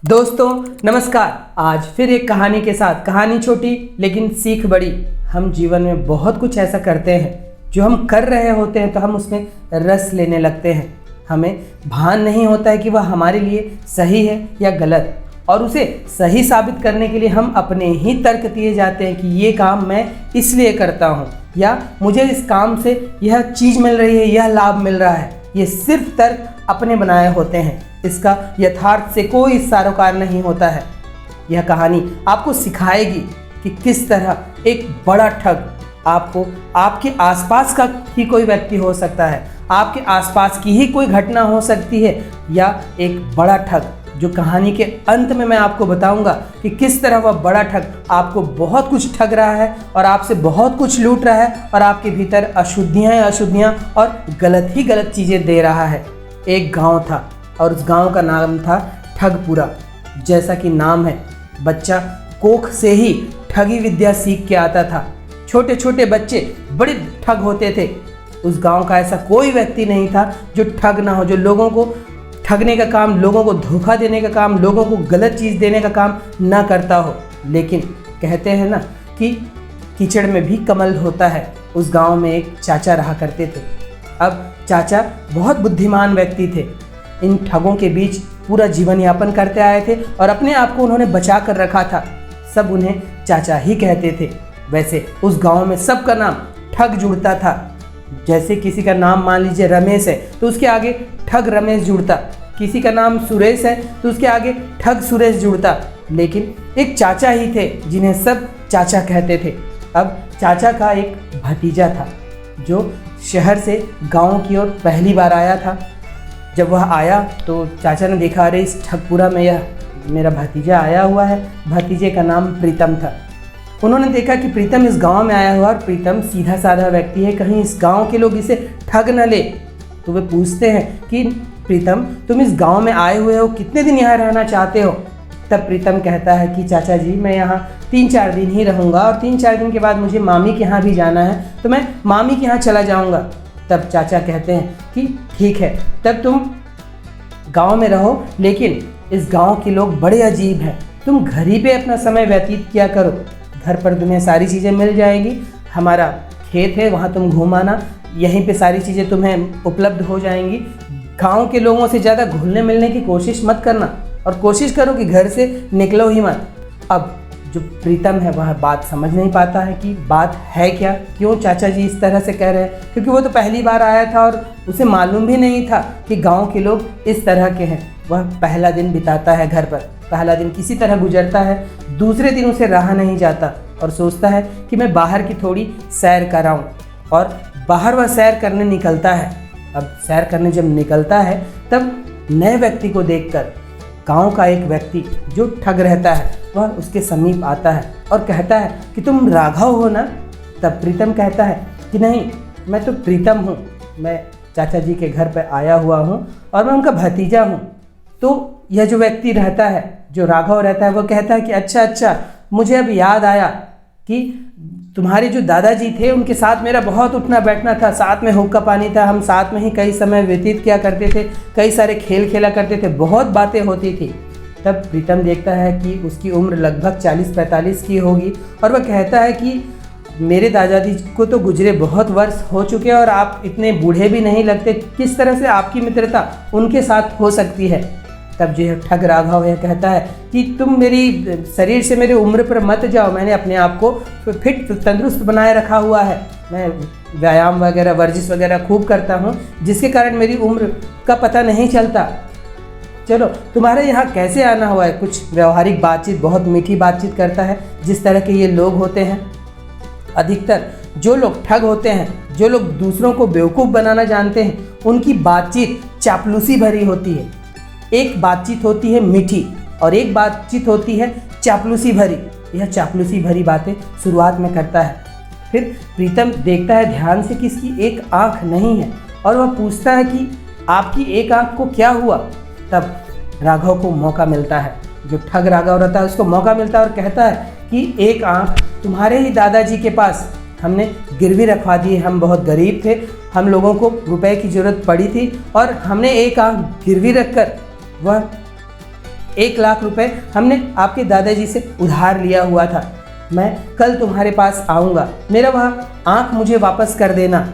दोस्तों नमस्कार। आज फिर एक कहानी के साथ, कहानी छोटी लेकिन सीख बड़ी। हम जीवन में बहुत कुछ ऐसा करते हैं जो हम कर रहे होते हैं तो हम उसमें रस लेने लगते हैं। हमें भान नहीं होता है कि वह हमारे लिए सही है या गलत, और उसे सही साबित करने के लिए हम अपने ही तर्क दिए जाते हैं कि ये काम मैं इसलिए करता हूँ, या मुझे इस काम से यह चीज़ मिल रही है, यह लाभ मिल रहा है। ये सिर्फ तर्क अपने बनाए होते हैं, इसका यथार्थ से कोई सरोकार नहीं होता है। यह कहानी आपको सिखाएगी कि किस तरह एक बड़ा ठग आपको, आपके आसपास का ही कोई व्यक्ति हो सकता है, आपके आसपास की ही कोई घटना हो सकती है, या एक बड़ा ठग जो कहानी के अंत में मैं आपको बताऊंगा कि किस तरह वह बड़ा ठग आपको बहुत कुछ ठग रहा है और आपसे बहुत कुछ लूट रहा है और आपके भीतर अशुद्धियाँ और गलत ही गलत चीज़ें दे रहा है। एक गांव था और उस गांव का नाम था ठगपुरा। जैसा कि नाम है, बच्चा कोख से ही ठगी विद्या सीख के आता था। छोटे छोटे बच्चे बड़े ठग होते थे। उस गांव का ऐसा कोई व्यक्ति नहीं था जो ठग ना हो, जो लोगों को ठगने का काम, लोगों को धोखा देने का काम, लोगों को गलत चीज़ देने का काम ना करता हो। लेकिन कहते हैं ना कि कीचड़ में भी कमल होता है। उस गांव में एक चाचा रहा करते थे। अब चाचा बहुत बुद्धिमान व्यक्ति थे। इन ठगों के बीच पूरा जीवन यापन करते आए थे और अपने आप को उन्होंने बचा कर रखा था। सब उन्हें चाचा ही कहते थे। वैसे उस गांव में सबका नाम ठग जुड़ता था। जैसे किसी का नाम मान लीजिए रमेश है तो उसके आगे ठग रमेश जुड़ता, किसी का नाम सुरेश है तो उसके आगे ठग सुरेश जुड़ता। लेकिन एक चाचा ही थे जिन्हें सब चाचा कहते थे। अब चाचा का एक भतीजा था जो शहर से गांव की ओर पहली बार आया था। जब वह आया तो चाचा ने देखा, अरे इस ठगपुरा में यह मेरा भतीजा आया हुआ है। भतीजे का नाम प्रीतम था। उन्होंने देखा कि प्रीतम इस गांव में आया हुआ और प्रीतम सीधा साधा व्यक्ति है, कहीं इस गांव के लोग इसे ठग न ले। तो वे पूछते हैं कि प्रीतम, तुम इस गांव में आए हुए हो, कितने दिन यहाँ रहना चाहते हो? तब प्रीतम कहता है कि चाचा जी, मैं यहाँ 3-4 दिन ही रहूँगा और 3-4 दिन के बाद मुझे मामी के यहाँ भी जाना है, तो मैं मामी के यहाँ चला जाऊँगा। तब चाचा कहते हैं कि ठीक है, तब तुम गांव में रहो, लेकिन इस गांव के लोग बड़े अजीब हैं, तुम घर ही पे अपना समय व्यतीत किया करो। घर पर तुम्हें सारी चीज़ें मिल जाएंगी, हमारा खेत है वहाँ तुम घूम आना, यहीं पे सारी चीज़ें तुम्हें उपलब्ध हो जाएंगी। गांव के लोगों से ज़्यादा घुलने मिलने की कोशिश मत करना और कोशिश करो कि घर से निकलो ही मत। अब जो प्रीतम है वह बात समझ नहीं पाता है कि बात है क्या, क्यों चाचा जी इस तरह से कह रहे हैं, क्योंकि वो तो पहली बार आया था और उसे मालूम भी नहीं था कि गांव के लोग इस तरह के हैं। वह पहला दिन बिताता है घर पर, पहला दिन किसी तरह गुजरता है। दूसरे दिन उसे रहा नहीं जाता और सोचता है कि मैं बाहर की थोड़ी सैर कराऊं, और बाहर वह सैर करने निकलता है। अब सैर करने जब निकलता है तब नए व्यक्ति को देखकर गांव का एक व्यक्ति जो ठग रहता है वह उसके समीप आता है और कहता है कि तुम राघव हो ना? तब प्रीतम कहता है कि नहीं, मैं तो प्रीतम हूँ, मैं चाचा जी के घर पर आया हुआ हूँ और मैं उनका भतीजा हूँ। तो यह जो व्यक्ति रहता है, जो राघव रहता है, वो कहता है कि अच्छा, मुझे अब याद आया कि तुम्हारे जो दादाजी थे उनके साथ मेरा बहुत उठना बैठना था, साथ में हुक्का पानी था, हम साथ में ही कई समय व्यतीत किया करते थे, कई सारे खेल खेला करते थे, बहुत बातें होती थी। तब प्रीतम देखता है कि उसकी उम्र लगभग 40-45 की होगी और वह कहता है कि मेरे दादाजी को तो गुजरे बहुत वर्ष हो चुके हैं और आप इतने बूढ़े भी नहीं लगते, किस तरह से आपकी मित्रता उनके साथ हो सकती है? तब जो ठग राघव यह कहता है कि तुम मेरी शरीर से मेरी उम्र पर मत जाओ, मैंने अपने आप को फिट तंदुरुस्त बनाए रखा हुआ है, मैं व्यायाम वगैरह वर्जिश वगैरह खूब करता हूँ, जिसके कारण मेरी उम्र का पता नहीं चलता। चलो तुम्हारे यहाँ कैसे आना हुआ है? कुछ व्यवहारिक बातचीत, बहुत मीठी बातचीत करता है। जिस तरह के ये लोग होते हैं, अधिकतर जो लोग ठग होते हैं, जो लोग दूसरों को बेवकूफ़ बनाना जानते हैं, उनकी बातचीत चापलूसी भरी होती है। एक बातचीत होती है मीठी और एक बातचीत होती है चापलूसी भरी। यह चापलूसी भरी बातें शुरुआत में करता है। फिर प्रीतम देखता है ध्यान से कि इसकी एक आँख नहीं है और वह पूछता है कि आपकी एक आँख को क्या हुआ? तब राघव को मौका मिलता है, जो ठग राघव रहता है उसको मौका मिलता है और कहता है कि एक आँख तुम्हारे ही दादाजी के पास हमने गिरवी रखवा दी। हम बहुत गरीब थे, हम लोगों को रुपए की ज़रूरत पड़ी थी और हमने एक आँख गिरवी रखकर वह 1 लाख रुपए हमने आपके दादाजी से उधार लिया हुआ था। मैं कल तुम्हारे पास आऊँगा, मेरा वह आँख मुझे वापस कर देना।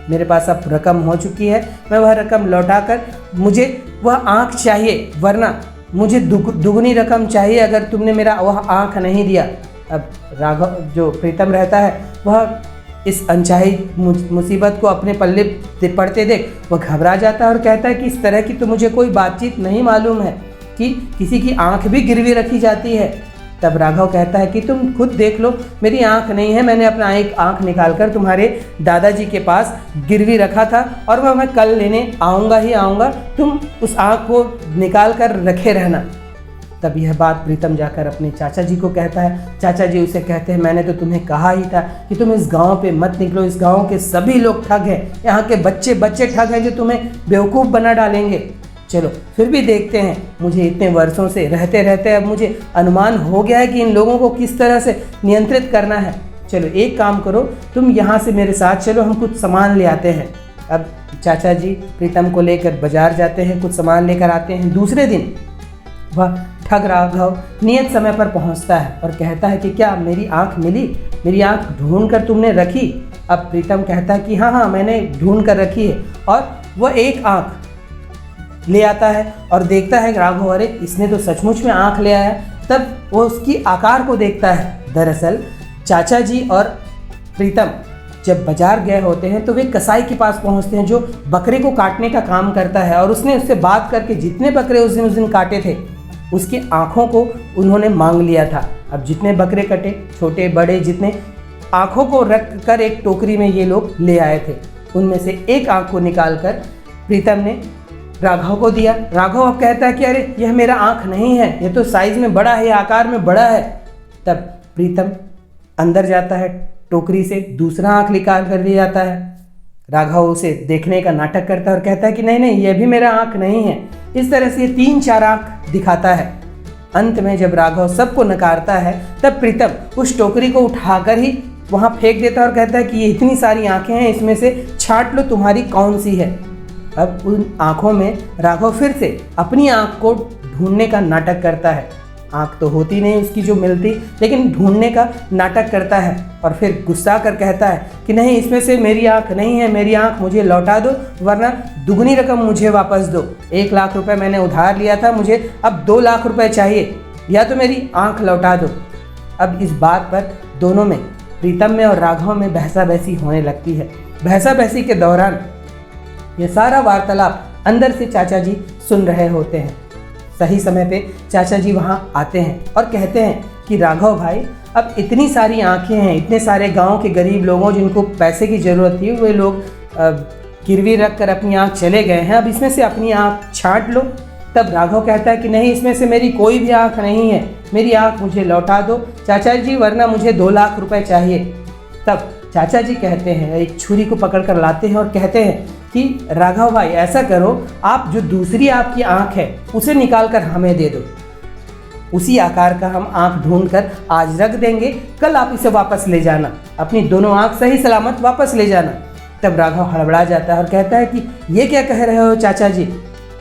मेरे पास अब रकम हो चुकी है, मैं वह रकम लौटाकर मुझे वह आँख चाहिए, वरना मुझे दुगनी रकम चाहिए अगर तुमने मेरा वह आँख नहीं दिया। अब राघव जो प्रीतम रहता है वह इस अनचाही मुसीबत को अपने पल्ले पड़ते देख वह घबरा जाता है और कहता है कि इस तरह की तो मुझे कोई बातचीत नहीं मालूम है कि किसी की आँख भी गिरवी रखी जाती है। तब राघव कहता है कि तुम खुद देख लो, मेरी आँख नहीं है, मैंने अपना एक आँख निकालकर तुम्हारे दादाजी के पास गिरवी रखा था और वह मैं कल लेने आऊँगा ही आऊँगा, तुम उस आँख को निकाल कर रखे रहना। तब यह बात प्रीतम जाकर अपने चाचा जी को कहता है। चाचा जी उसे कहते हैं, मैंने तो तुम्हें कहा ही था कि तुम इस गांव पे मत निकलो, इस गांव के सभी लोग ठग हैं, यहाँ के बच्चे बच्चे ठग हैं जो तुम्हें बेवकूफ़ बना डालेंगे। चलो फिर भी देखते हैं, मुझे इतने वर्षों से रहते रहते अब मुझे अनुमान हो गया है कि इन लोगों को किस तरह से नियंत्रित करना है। चलो एक काम करो, तुम यहाँ से मेरे साथ चलो, हम कुछ सामान ले आते हैं। अब चाचा जी प्रीतम को लेकर बाजार जाते हैं, कुछ सामान लेकर आते हैं। दूसरे दिन वह ठग राघव नियत समय पर पहुंचता है और कहता है कि क्या मेरी आंख मिली, मेरी आंख ढूंढ कर तुमने रखी? अब प्रीतम कहता है कि हाँ मैंने ढूंढ कर रखी है। और वह एक आंख ले आता है और देखता है राघव, अरे इसने तो सचमुच में आंख ले आया। तब वो उसकी आकार को देखता है। दरअसल चाचा जी और प्रीतम जब बाजार गए होते हैं तो वे कसाई के पास पहुंचते हैं जो बकरे को काटने का काम करता है, और उसने उससे बात करके जितने बकरे उस दिन काटे थे उसकी आँखों को उन्होंने मांग लिया था। अब जितने बकरे कटे, छोटे बड़े, जितने आँखों को रख कर एक टोकरी में ये लोग ले आए थे, उनमें से एक आँख को निकाल कर प्रीतम ने राघव को दिया। राघव अब कहता है कि अरे यह मेरा आँख नहीं है, यह तो साइज़ में बड़ा है, आकार में बड़ा है। तब प्रीतम अंदर जाता है, टोकरी से दूसरा आँख निकाल कर ले जाता है। राघव उसे देखने का नाटक करता है और कहता है कि नहीं नहीं, यह भी मेरा आँख नहीं है। इस तरह से 3-4 आँख दिखाता है। अंत में जब राघव सबको नकारता है तब प्रीतम उस टोकरी को उठाकर ही वहाँ फेंक देता है और कहता है कि ये इतनी सारी आँखें हैं, इसमें से छांट लो तुम्हारी कौन सी है। अब उन आँखों में राघव फिर से अपनी आँख को ढूंढने का नाटक करता है। आँख तो होती नहीं उसकी जो मिलती, लेकिन ढूंढने का नाटक करता है और फिर गुस्सा कर कहता है कि नहीं, इसमें से मेरी आँख नहीं है, मेरी आँख मुझे लौटा दो, वरना दुगनी रकम मुझे वापस दो। 1 लाख रुपए मैंने उधार लिया था, मुझे अब 2 लाख रुपए चाहिए, या तो मेरी आँख लौटा दो। अब इस बात पर दोनों में, प्रीतम में और राघव में बहसा बहसी होने लगती है। बहसा बहसी के दौरान ये सारा वार्तालाप अंदर से चाचा जी सुन रहे होते हैं। सही समय पे चाचा जी वहाँ आते हैं और कहते हैं कि राघव भाई, अब इतनी सारी आँखें हैं, इतने सारे गांव के गरीब लोगों जिनको पैसे की ज़रूरत थी, वे लोग गिरवी रख कर अपनी आँख चले गए हैं, अब इसमें से अपनी आँख छांट लो। तब राघव कहता है कि नहीं, इसमें से मेरी कोई भी आँख नहीं है, मेरी आँख मुझे लौटा दो चाचा जी, वरना मुझे 2 लाख रुपए चाहिए। तब चाचा जी कहते हैं, एक छुरी को पकड़ कर लाते हैं और कहते हैं कि राघव भाई ऐसा करो, आप जो दूसरी आपकी आँख है उसे निकाल कर हमें दे दो, उसी आकार का हम आँख ढूंढ कर आज रख देंगे, कल आप इसे वापस ले जाना, अपनी दोनों आँख सही सलामत वापस ले जाना। तब राघव हड़बड़ा जाता है और कहता है कि ये क्या कह रहे हो चाचा जी।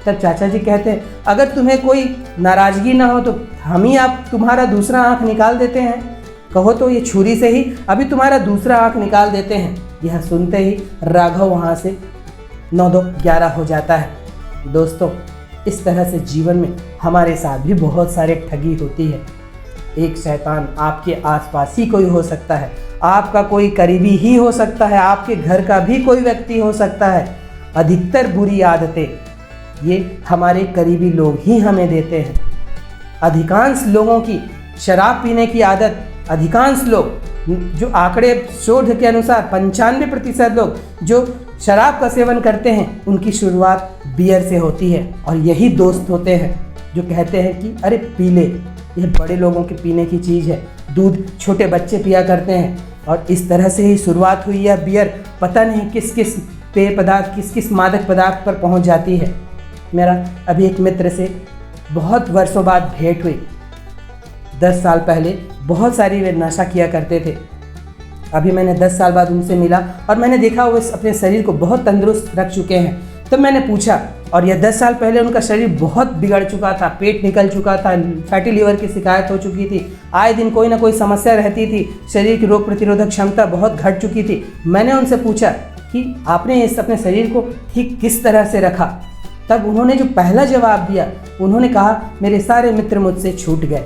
तब चाचा जी कहते हैं, अगर तुम्हें कोई नाराज़गी ना हो तो हम ही आप तुम्हारा दूसरा आँख निकाल देते हैं, कहो तो ये छुरी से ही अभी तुम्हारा दूसरा आँख निकाल देते हैं। यह सुनते ही राघव वहाँ से 9-2-11 हो जाता है। दोस्तों, इस तरह से जीवन में हमारे साथ भी बहुत सारे ठगी होती है। एक शैतान आपके आसपास ही कोई हो सकता है, आपका कोई करीबी ही हो सकता है, आपके घर का भी कोई व्यक्ति हो सकता है। अधिकतर बुरी आदतें ये हमारे करीबी लोग ही हमें देते हैं। अधिकांश लोगों की शराब पीने की आदत, अधिकांश लोग, जो आंकड़े शोध के अनुसार 95% लोग जो शराब का सेवन करते हैं उनकी शुरुआत बियर से होती है। और यही दोस्त होते हैं जो कहते हैं कि अरे पी ले, यह बड़े लोगों के पीने की चीज़ है, दूध छोटे बच्चे पिया करते हैं। और इस तरह से ही शुरुआत हुई है बियर, पता नहीं किस किस पेय पदार्थ, किस किस मादक पदार्थ पर पहुंच जाती है। मेरा अभी एक मित्र से बहुत वर्षों बाद भेंट हुई। 10 साल पहले बहुत सारी वे नशा किया करते थे। अभी मैंने 10 साल बाद उनसे मिला और मैंने देखा वो अपने शरीर को बहुत तंदुरुस्त रख चुके हैं। तब मैंने पूछा, और यह 10 साल पहले उनका शरीर बहुत बिगड़ चुका था, पेट निकल चुका था, फैटी लिवर की शिकायत हो चुकी थी, आए दिन कोई ना कोई समस्या रहती थी, शरीर की रोग प्रतिरोधक क्षमता बहुत घट चुकी थी। मैंने उनसे पूछा कि आपने इस अपने शरीर को ठीक किस तरह से रखा। तब उन्होंने जो पहला जवाब दिया, उन्होंने कहा, मेरे सारे मित्र मुझसे छूट गए।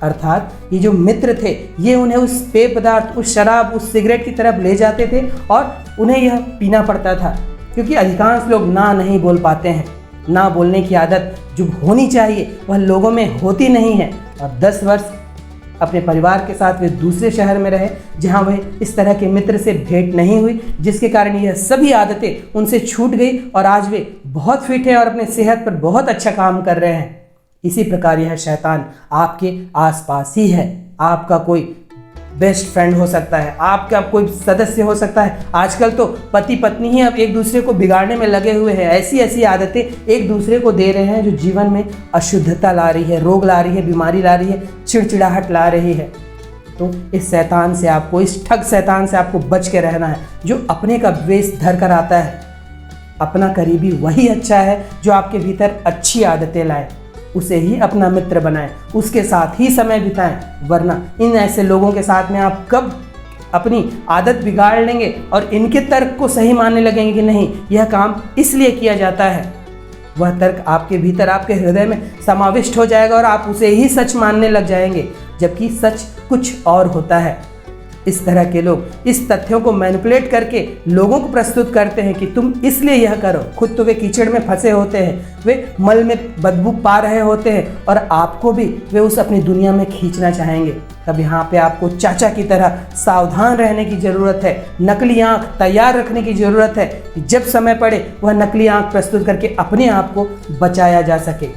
अर्थात ये जो मित्र थे ये उन्हें उस पेय पदार्थ, उस शराब, उस सिगरेट की तरफ ले जाते थे और उन्हें यह पीना पड़ता था, क्योंकि अधिकांश लोग ना नहीं बोल पाते हैं। ना बोलने की आदत जो होनी चाहिए वह लोगों में होती नहीं है। और 10 वर्ष अपने परिवार के साथ वे दूसरे शहर में रहे जहां वह इस तरह के मित्र से भेंट नहीं हुई, जिसके कारण यह सभी आदतें उनसे छूट गई और आज वे बहुत फिट हैं और अपने सेहत पर बहुत अच्छा काम कर रहे हैं। इसी प्रकार यह शैतान आपके आसपास ही है। आपका कोई बेस्ट फ्रेंड हो सकता है, आपका कोई सदस्य हो सकता है। आजकल तो पति पत्नी ही अब एक दूसरे को बिगाड़ने में लगे हुए हैं। ऐसी ऐसी आदतें एक दूसरे को दे रहे हैं जो जीवन में अशुद्धता ला रही है, रोग ला रही है, बीमारी ला रही है, चिड़चिड़ाहट ला रही है। तो इस शैतान से आपको, इस ठग शैतान से आपको बच के रहना है, जो अपने का वेश धर कर आता है। अपना करीबी वही अच्छा है जो आपके भीतर अच्छी आदतें लाए, उसे ही अपना मित्र बनाएं, उसके साथ ही समय बिताएं। वरना इन ऐसे लोगों के साथ में आप कब अपनी आदत बिगाड़ लेंगे और इनके तर्क को सही मानने लगेंगे कि नहीं, यह काम इसलिए किया जाता है, वह तर्क आपके भीतर, आपके हृदय में समाविष्ट हो जाएगा और आप उसे ही सच मानने लग जाएंगे, जबकि सच कुछ और होता है। इस तरह के लोग इस तथ्यों को मैनिपुलेट करके लोगों को प्रस्तुत करते हैं कि तुम इसलिए यह करो। खुद तो वे कीचड़ में फंसे होते हैं, वे मल में बदबू पा रहे होते हैं और आपको भी वे उस अपनी दुनिया में खींचना चाहेंगे। तब यहाँ पे आपको चाचा की तरह सावधान रहने की ज़रूरत है, नकली आँख तैयार रखने की ज़रूरत है कि जब समय पड़े वह नकली आँख प्रस्तुत करके अपने आप को बचाया जा सके।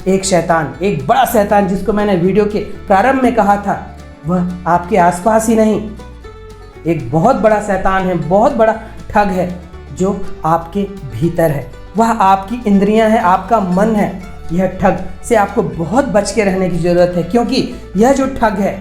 एक शैतान, एक बड़ा शैतान जिसको मैंने वीडियो के प्रारंभ में कहा था, वह आपके आसपास ही नहीं, एक बहुत बड़ा शैतान है, बहुत बड़ा ठग है जो आपके भीतर है। वह आपकी इंद्रियां हैं, आपका मन है। यह ठग से आपको बहुत बच के रहने की ज़रूरत है, क्योंकि यह जो ठग है,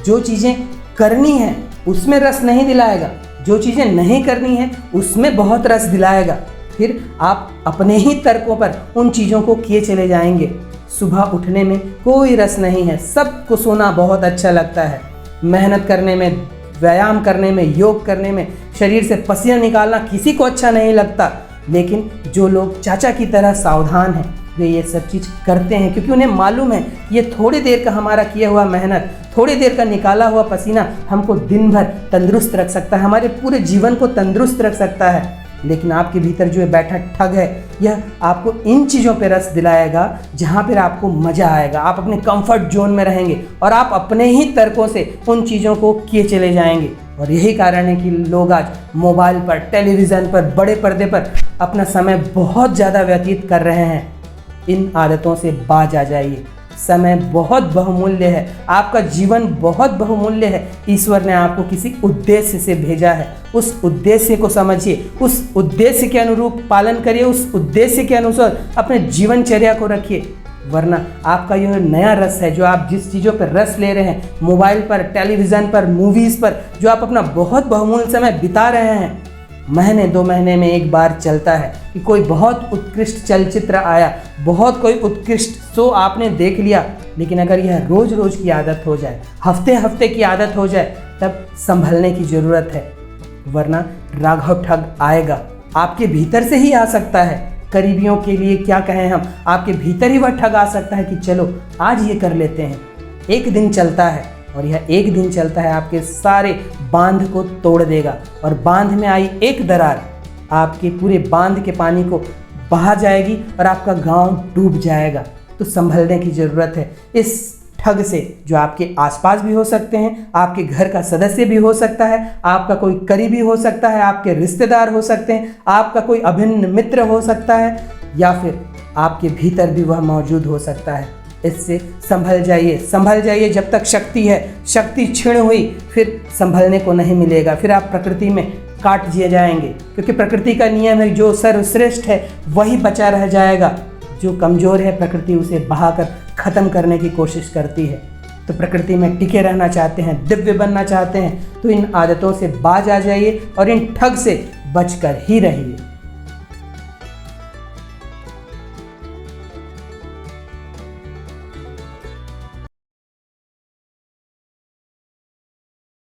जो चीज़ें करनी है उसमें रस नहीं दिलाएगा, जो चीज़ें नहीं करनी है उसमें बहुत रस दिलाएगा। फिर आप अपने ही तर्कों पर उन चीज़ों को किए चले जाएंगे। सुबह उठने में कोई रस नहीं है, सबको सोना बहुत अच्छा लगता है, मेहनत करने में, व्यायाम करने में, योग करने में, शरीर से पसीना निकालना किसी को अच्छा नहीं लगता। लेकिन जो लोग चाचा की तरह सावधान हैं वे ये सब चीज़ करते हैं, क्योंकि उन्हें मालूम है ये थोड़ी देर का हमारा किया हुआ मेहनत, थोड़ी देर का निकाला हुआ पसीना हमको दिन भर तंदुरुस्त रख सकता है, हमारे पूरे जीवन को तंदुरुस्त रख सकता है। लेकिन आपके भीतर जो बैठा ठग है, यह आपको इन चीज़ों पे रस दिलाएगा जहाँ पर आपको मज़ा आएगा, आप अपने कंफर्ट जोन में रहेंगे और आप अपने ही तर्कों से उन चीज़ों को किए चले जाएंगे। और यही कारण है कि लोग आज मोबाइल पर, टेलीविज़न पर, बड़े पर्दे पर अपना समय बहुत ज़्यादा व्यतीत कर रहे हैं। इन आदतों से बाज आ जाइए। समय बहुत बहुमूल्य है, आपका जीवन बहुत बहुमूल्य है। ईश्वर ने आपको किसी उद्देश्य से भेजा है, उस उद्देश्य को समझिए, उस उद्देश्य के अनुरूप पालन करिए, उस उद्देश्य के अनुसार अपने जीवनचर्या को रखिए। वरना आपका यह नया रस है जो आप जिस चीज़ों पर रस ले रहे हैं, मोबाइल पर, टेलीविज़न पर, मूवीज़ पर, जो आप अपना बहुत बहुमूल्य समय बिता रहे हैं, महीने 2 महीने में एक बार चलता है कि कोई बहुत उत्कृष्ट चलचित्र आया, बहुत कोई उत्कृष्ट शो आपने देख लिया। लेकिन अगर यह रोज़ रोज़ की आदत हो जाए, हफ्ते हफ्ते की आदत हो जाए, तब संभलने की ज़रूरत है। वरना राघव ठग आएगा, आपके भीतर से ही आ सकता है। करीबियों के लिए क्या कहें हम, आपके भीतर ही वह ठग आ सकता है कि चलो आज ये कर लेते हैं। एक दिन चलता है और यह एक दिन चलता है आपके सारे बांध को तोड़ देगा, और बांध में आई एक दरार आपके पूरे बांध के पानी को बहा जाएगी और आपका गांव डूब जाएगा। तो संभलने की ज़रूरत है इस ठग से, जो आपके आसपास भी हो सकते हैं, आपके घर का सदस्य भी हो सकता है, आपका कोई करीबी हो सकता है, आपके रिश्तेदार हो सकते हैं, आपका कोई अभिन्न मित्र हो सकता है, या फिर आपके भीतर भी वह मौजूद हो सकता है। इससे संभल जाइए, संभल जाइए जब तक शक्ति है। शक्ति क्षीण हुई फिर संभलने को नहीं मिलेगा, फिर आप प्रकृति में काट दिए जाएंगे, क्योंकि प्रकृति का नियम है जो सर्वश्रेष्ठ है वही बचा रह जाएगा, जो कमज़ोर है प्रकृति उसे बहाकर ख़त्म करने की कोशिश करती है। तो प्रकृति में टिके रहना चाहते हैं, दिव्य बनना चाहते हैं, तो इन आदतों से बाज आ जाइए और इन ठग से बचकर ही रहिए।